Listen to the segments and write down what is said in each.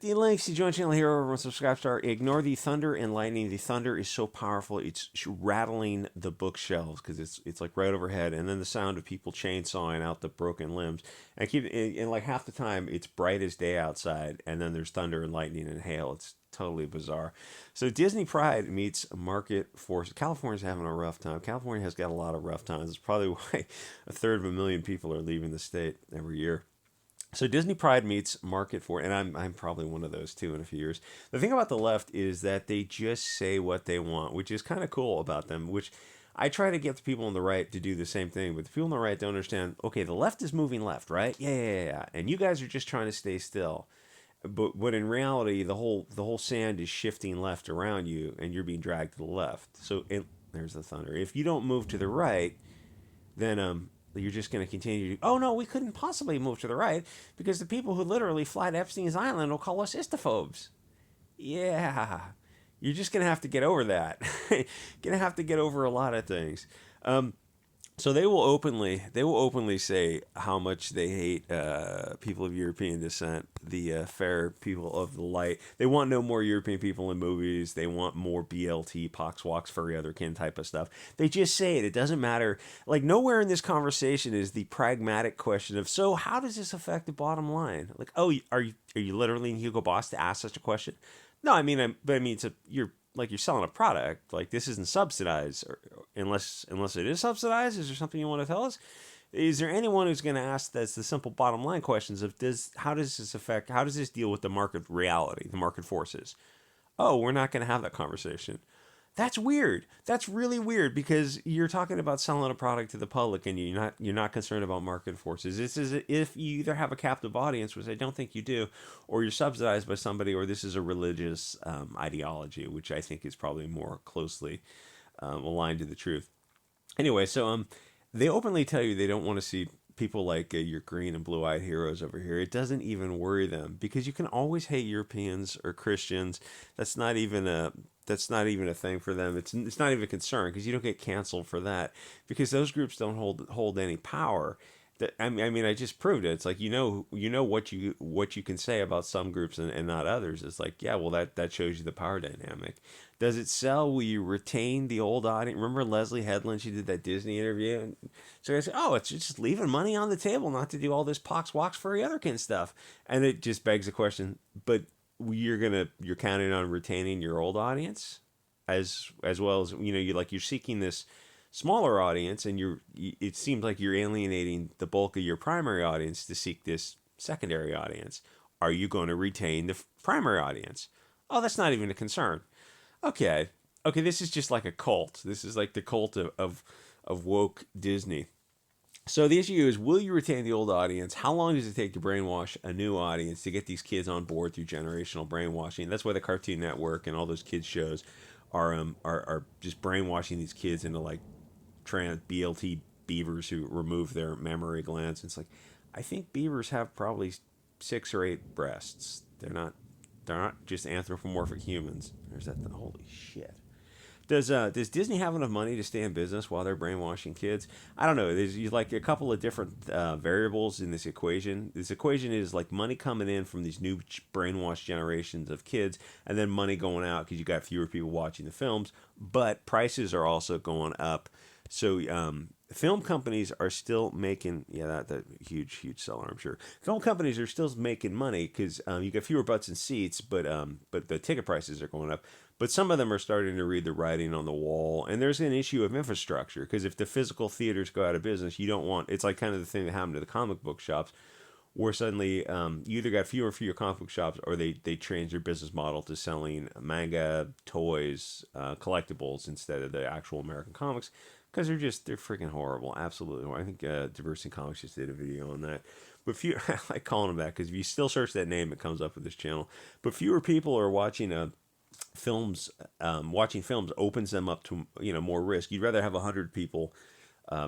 The links to join channel here over on Subscribestar. Ignore the thunder and lightning. The thunder is so powerful, it's rattling the bookshelves because it's like right overhead, and then the sound of people chainsawing out the broken limbs. And like half the time, it's bright as day outside, and then there's thunder and lightning and hail. It's totally bizarre. So Disney Pride meets market force. California's having a rough time. California has got a lot of rough times. It's probably why a third of a million people are leaving the state every year. So Disney Pride meets market for, and I'm probably one of those too in a few years. The thing about the left is that they just say what they want, which is kind of cool about them. Which I try to get the people on the right to do the same thing, but the people on the right don't understand. Okay, the left is moving left, right? Yeah. And you guys are just trying to stay still. But in reality, the whole sand is shifting left around you, and you're being dragged to the left. There's the thunder. If you don't move to the right, then you're just going to continue to, oh no, we couldn't possibly move to the right because the people who literally fly to Epstein's Island will call us istophobes. Yeah, you're just going to have to get over that. Going to have to get over a lot of things. Um, so they will openly say how much they hate people of European descent, the fair people of the light. They want no more European people in movies. They want more BLT, pox, walks, furry otherkin type of stuff. They just say it. It doesn't matter. Like nowhere in this conversation is the pragmatic question of, so how does this affect the bottom line? Like, oh, are you literally in Hugo Boss to ask such a question? No, I mean, you're selling a product. Like this isn't subsidized, unless it is subsidized. Is there something you want to tell us? Is there anyone who's going to ask that's the simple bottom line questions of how does this affect, how does this deal with the market reality, the market forces? Oh, we're not going to have that conversation. That's weird. That's really weird because you're talking about selling a product to the public and you're not concerned about market forces. This is if you either have a captive audience, which I don't think you do, or you're subsidized by somebody, or this is a religious ideology, which I think is probably more closely aligned to the truth. Anyway, they openly tell you they don't want to see people like your green and blue-eyed heroes over here. It doesn't even worry them because you can always hate Europeans or Christians. That's not even a thing for them. It's not even a concern because you don't get canceled for that because those groups don't hold any power. I mean, I just proved it. It's like you know what you can say about some groups and not others. It's like, yeah, well, that shows you the power dynamic. Does it sell? Will you retain the old audience? Remember Leslie Headland? She did that Disney interview. And so I said, oh, it's just leaving money on the table, not to do all this pox walks for the other kind of stuff. And it just begs the question. But you're counting on retaining your old audience, as well as you're seeking this smaller audience, and it seems like you're alienating the bulk of your primary audience to seek this secondary audience. Are you going to retain the primary audience? Oh, that's not even a concern. Okay, this is just like a cult. This is like the cult of woke Disney. So the issue is, will you retain the old audience? How long does it take to brainwash a new audience to get these kids on board through generational brainwashing? That's why the Cartoon Network and all those kids shows are just brainwashing these kids into like trans BLT beavers who remove their mammary glands. It's like, I think beavers have probably 6 or 8 breasts. They're not just anthropomorphic humans. There's that. Holy shit. Does Disney have enough money to stay in business while they're brainwashing kids? I don't know. There's like a couple of different variables in this equation. This equation is like money coming in from these new brainwashed generations of kids, and then money going out because you got fewer people watching the films. But prices are also going up. So film companies are still making, yeah, that huge seller, I'm sure. Film companies are still making money because you get fewer butts and seats, but the ticket prices are going up. But some of them are starting to read the writing on the wall, and there's an issue of infrastructure because if the physical theaters go out of business, you don't want. It's like kind of the thing that happened to the comic book shops, where suddenly you either got fewer and fewer comic book shops, or they changed their business model to selling manga, toys, collectibles instead of the actual American comics because they're freaking horrible, absolutely horrible. I think Diversity Comics just did a video on that. But I like calling them that because if you still search that name, it comes up with this channel. But fewer people are watching films. Watching films opens them up to more risk. You'd rather have 100 people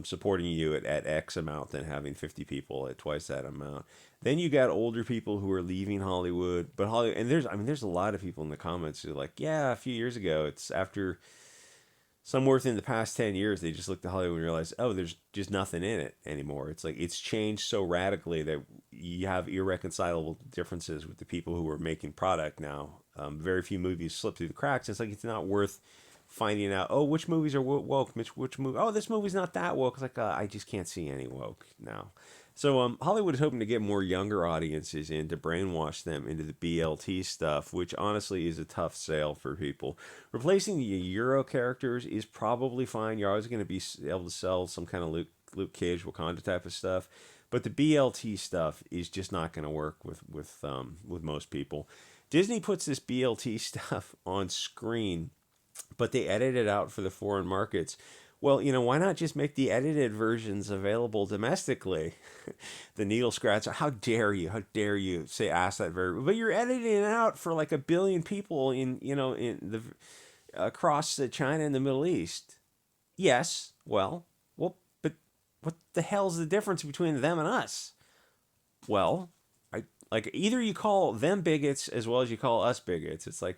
supporting you at X amount than having 50 people at twice that amount. Then you got older people who are leaving Hollywood, but Hollywood, and there's a lot of people in the comments who are like, yeah, a few years ago, it's after somewhere within the past 10 years, they just looked at Hollywood and realized, oh, there's just nothing in it anymore. It's like it's changed so radically that you have irreconcilable differences with the people who are making product now. Very few movies slip through the cracks. It's like it's not worth finding out, oh, which movies are woke, which movie, oh, this movie's not that woke. It's like, I just can't see any woke now. So Hollywood is hoping to get more younger audiences in to brainwash them into the BLT stuff, which honestly is a tough sale for people. Replacing the Euro characters is probably fine. You're always going to be able to sell some kind of Luke Cage, Wakanda type of stuff, but the BLT stuff is just not going to work with most people. Disney puts this BLT stuff on screen, but they edit it out for the foreign markets. Well, why not just make the edited versions available domestically? The needle scratcher. How dare you? How dare you say ask that very? But you're editing it out for like a billion people in the across China and the Middle East. Yes. But what the hell's the difference between them and us? Well, I like either you call them bigots as well as you call us bigots. It's like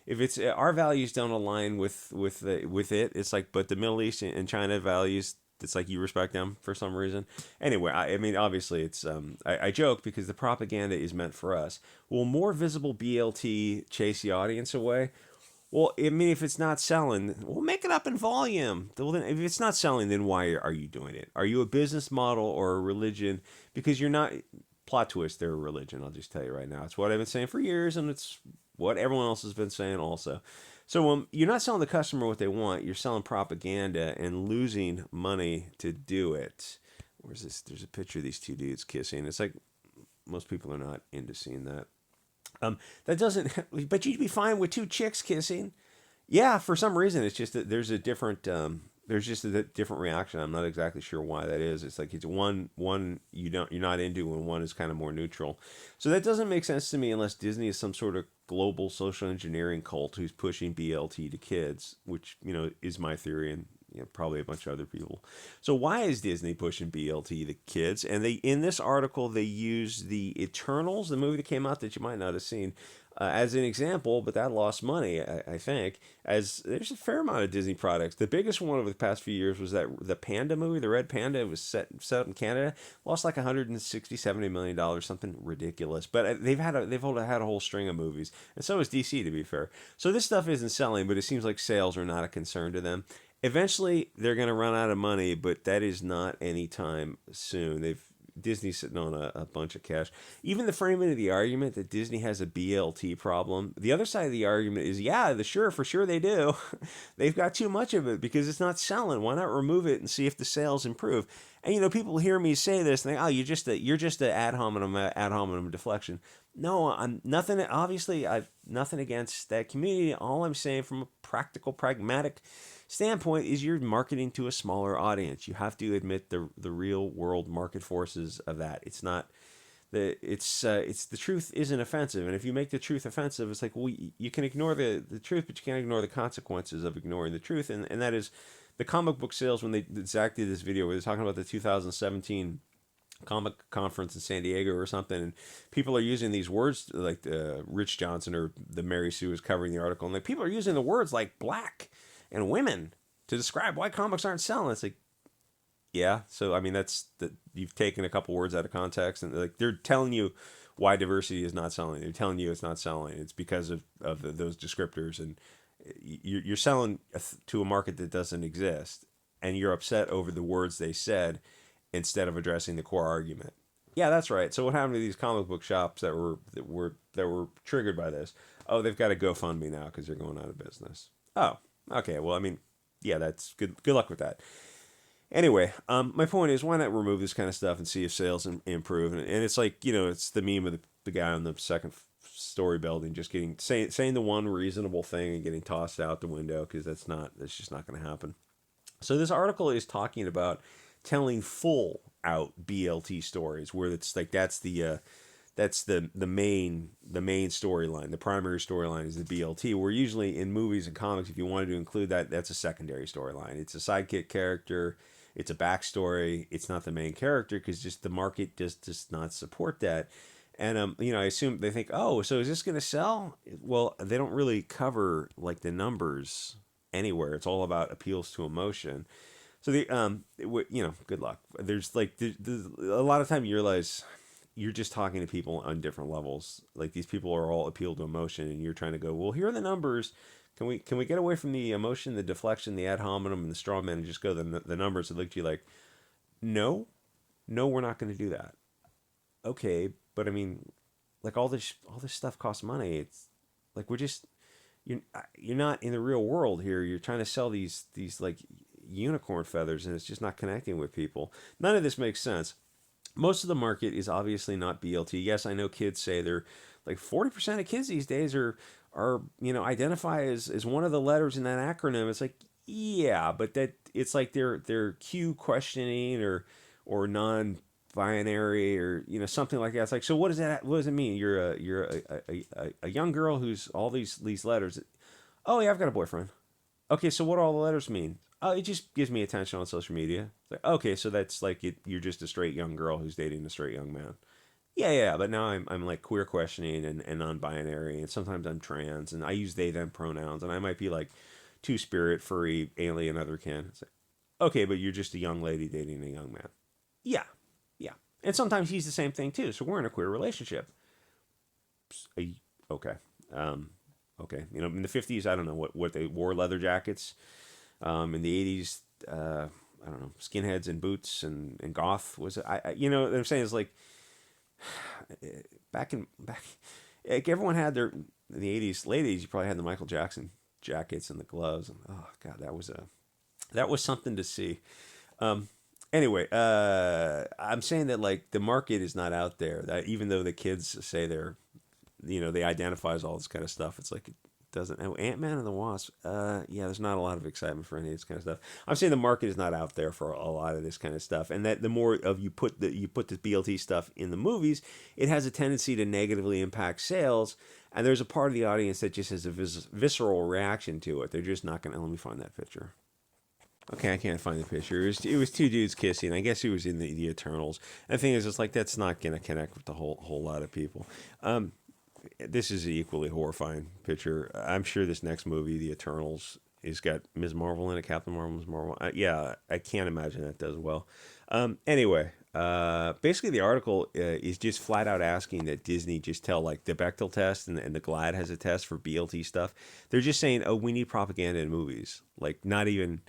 if it's our values don't align with it, it's like but the Middle East and China values. It's like you respect them for some reason. Anyway, I mean, obviously, it's I joke because the propaganda is meant for us. Will more visible BLT chase the audience away? Well, I mean, if it's not selling, we'll make it up in volume. Well, then, if it's not selling, then why are you doing it? Are you a business model or a religion? Because you're not. Plot twist, they're a religion. I'll just tell you right now. It's what I've been saying for years, and it's what everyone else has been saying also. So you're not selling the customer what they want. You're selling propaganda and losing money to do it. Where's this? There's a picture of these two dudes kissing. It's like most people are not into seeing that. That doesn't. But you'd be fine with two chicks kissing. Yeah, for some reason, it's just that there's a different. There's just a different reaction. I'm not exactly sure why that is. It's like it's one you're not into, and one is kind of more neutral. So that doesn't make sense to me unless Disney is some sort of global social engineering cult who's pushing BLT to kids, which is my theory, and probably a bunch of other people. So why is Disney pushing BLT to kids? And they in this article they use the Eternals, the movie that came out that you might not have seen, as an example, but that lost money, I think. As there's a fair amount of Disney products. The biggest one over the past few years was that the Panda movie, the Red Panda. It was set up in Canada, lost like 160-70 million dollars, something ridiculous. But they've had a whole string of movies, and so has DC, to be fair. So this stuff isn't selling, but it seems like sales are not a concern to them. Eventually, they're going to run out of money, but that is not anytime soon. Disney's sitting on a bunch of cash. Even the framing of the argument that Disney has a BLT problem, the other side of the argument is, yeah, for sure they do. They've got too much of it because it's not selling. Why not remove it and see if the sales improve? And people hear me say this and think, oh, you're just an ad hominem deflection. No, I'm nothing. Obviously, I've nothing against that community. All I'm saying from a practical, pragmatic standpoint is you're marketing to a smaller audience. You have to admit the real world market forces of that. It's not it's the truth isn't offensive, and if you make the truth offensive, it's like, well, you can ignore the truth, but you can't ignore the consequences of ignoring the truth, and that is the comic book sales. When Zach did this video where they're talking about the 2017 comic conference in San Diego or something, and people are using these words like Rich Johnson or the Mary Sue is covering the article, and like people are using the words like black and women to describe why comics aren't selling. It's like, yeah. So I mean, you've taken a couple words out of context, and they're telling you why diversity is not selling. They're telling you it's not selling. It's because of those descriptors, and you're selling to a market that doesn't exist, and you're upset over the words they said instead of addressing the core argument. Yeah, that's right. So what happened to these comic book shops that were triggered by this? Oh, they've got a GoFundMe now because they're going out of business. Oh, okay. Well, I mean, yeah, that's good. Good luck with that. Anyway, my point is, why not remove this kind of stuff and see if sales improve? And it's like, it's the meme of the guy on the second story building just saying the one reasonable thing and getting tossed out the window because that's just not going to happen. So this article is talking about telling full out BLT stories where it's like that's the main storyline. The primary storyline is the BLT. Where usually in movies and comics, if you wanted to include that, that's a secondary storyline. It's a sidekick character. It's a backstory. It's not the main character because just the market does not support that. And I assume they think, oh, so is this going to sell? Well, they don't really cover like the numbers anywhere. It's all about appeals to emotion. So good luck. There's like there's a lot of time you realize you're just talking to people on different levels. Like these people are all appeal to emotion, and you're trying to go, well, here are the numbers. Can we get away from the emotion, the deflection, the ad hominem, and the straw man, and just go the numbers? It look to you like, no, no, we're not going to do that. Okay, but I mean, like all this stuff costs money. It's like you're not in the real world here. You're trying to sell these like unicorn feathers, and it's just not connecting with people. None of this makes sense. Most of the market is obviously not BLT. Yes, I know kids say they're like 40% of kids these days are identify as one of the letters in that acronym. It's like, yeah, but that it's like they're Q questioning or non binary or something like that. It's like, so what does it mean? You're a young girl who's all these letters. Oh yeah, I've got a boyfriend. Okay, so what do all the letters mean? Oh, it just gives me attention on social media. It's like, okay, so that's like you're just a straight young girl who's dating a straight young man. Yeah, yeah, but now I'm like queer questioning and non-binary, and sometimes I'm trans, and I use they them pronouns, and I might be like two spirit, furry, alien, otherkin. It's like, okay, but you're just a young lady dating a young man. Yeah, yeah, and sometimes he's the same thing too. So we're in a queer relationship. Okay, um, okay. In the '50s, I don't know what they wore leather jackets. In the '80s, I don't know, skinheads and boots and goth was it? What I'm saying is like back like everyone had their in the '80s, late '80s. You probably had the Michael Jackson jackets and the gloves. And, oh God, that was something to see. Um, anyway, I'm saying that like the market is not out there. That even though the kids say they identify as all this kind of stuff, it's like it doesn't. Oh, Ant-Man and the Wasp. Yeah, there's not a lot of excitement for any of this kind of stuff. I'm saying the market is not out there for a lot of this kind of stuff, and that the more of you put the BLT stuff in the movies, it has a tendency to negatively impact sales. And there's a part of the audience that just has a visceral reaction to it. They're just not going to. Let me find that picture. Okay, I can't find the picture. It was two dudes kissing. I guess it was in the Eternals. And the thing is, it's like that's not going to connect with the whole lot of people. This is an equally horrifying picture. I'm sure this next movie, The Eternals, has got Ms. Marvel in it, Captain Marvel, Ms. Marvel. Yeah, I can't imagine that does well. Anyway, basically the article is just flat out asking that Disney just tell like the Bechtel test and the GLAD has a test for BLT stuff. They're just saying, oh, we need propaganda in movies. Like not even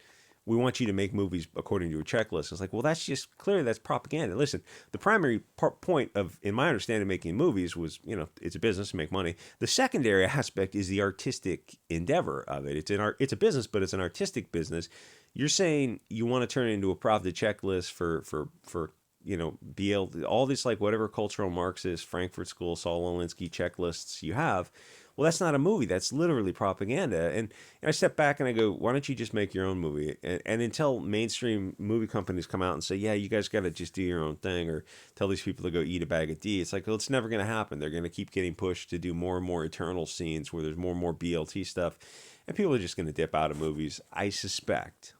we want you to make movies according to a checklist. It's like, well, that's just clearly that's propaganda. Listen, the primary point of, in my understanding, making movies was, it's a business to make money. The secondary aspect is the artistic endeavor of it. It's a business, but it's an artistic business. You're saying you want to turn it into a profit checklist for BL, all this like whatever cultural Marxist, Frankfurt School, Saul Alinsky checklists you have. Well, that's not a movie. That's literally propaganda. And I step back and I go, why don't you just make your own movie? And until mainstream movie companies come out and say, yeah, you guys got to just do your own thing, or tell these people to go eat a bag of D, it's like, well, it's never going to happen. They're going to keep getting pushed to do more and more Eternal scenes where there's more and more BLT stuff. And people are just going to dip out of movies, I suspect.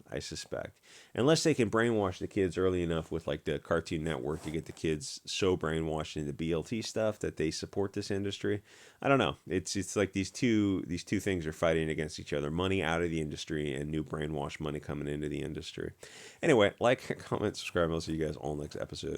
Unless they can brainwash the kids early enough with like the Cartoon Network to get the kids so brainwashed into BLT stuff that they support this industry. I don't know. It's like these two things are fighting against each other. Money out of the industry and new brainwash money coming into the industry. Anyway, like, comment, subscribe. I'll see you guys all next episode.